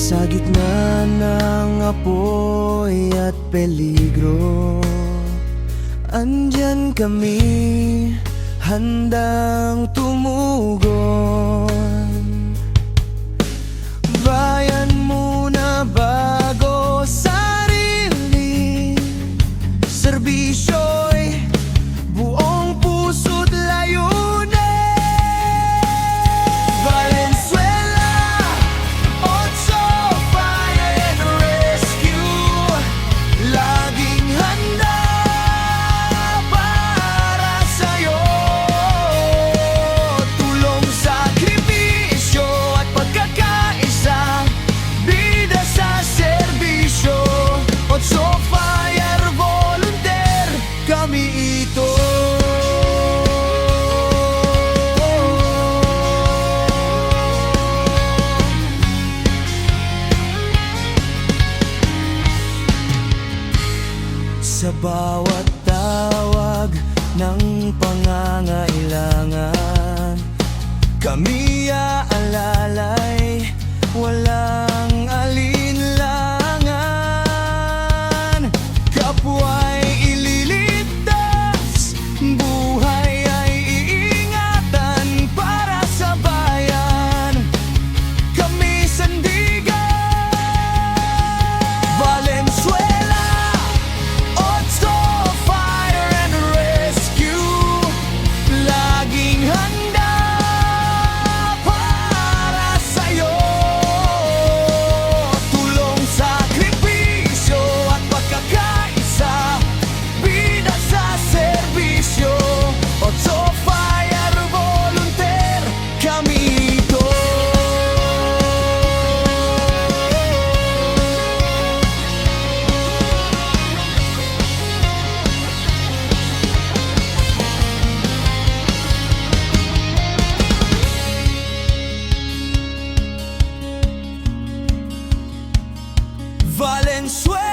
Sa gitna ng apoy at peligro, andyan kami, handang tumugon. Bayan muna bago sarili, serbisyo'y buong puso't layunin. Valenzuela, Otso, Fire and Rescue, laging handa para sa'yo. Tulong, sakripisyo at pagkakaisa, bida sa serbisyo. Otso, Fire, volunteer, kami ito. Sa bawat tawag ng pangangailangan, kami aalalay, walang alinlangan. Kapwa'y ililigtas, buhay ay iingatan para sa bayan. Kami sandigan. Valenzuela, Otso, Fire and Rescue, laging handa para sa'yo. Tulong, sakripisyo at pagkakaisa, bida sa serbisyo. Otso, Fire, volunteer, kami ito. Valenzuela.